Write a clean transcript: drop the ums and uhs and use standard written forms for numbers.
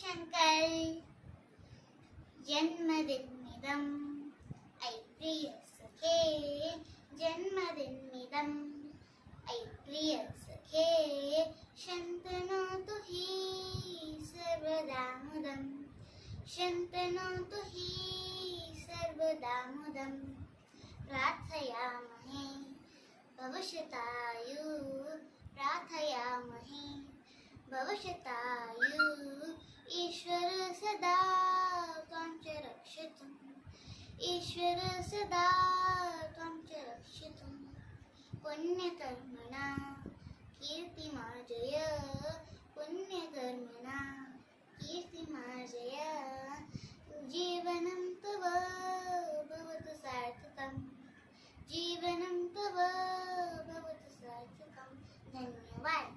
शंकर जन्मदिनमिदम् ऐ प्रिय सखे जन्मदिनमिदम् ऐ प्रिय सखे शन्तनोतु हि सर्वदा मुदम् शन्तनोतु हि सर्वदा मुदम् प्रार्थयामहे भवशतायु प्रार्थयामहे भवशतायु ईश्वर सदा त्वां च रक्षतु ईश्वर सदा त्वां च रक्षतु पुण्यकर्मणा कीर्तिमार्जय पुण्यकर्मणा कीर्तिमार्जय जीवनं तव भवतु सार्थकम् जीवनं तव भवतु सार्थकम् धन्यवाद।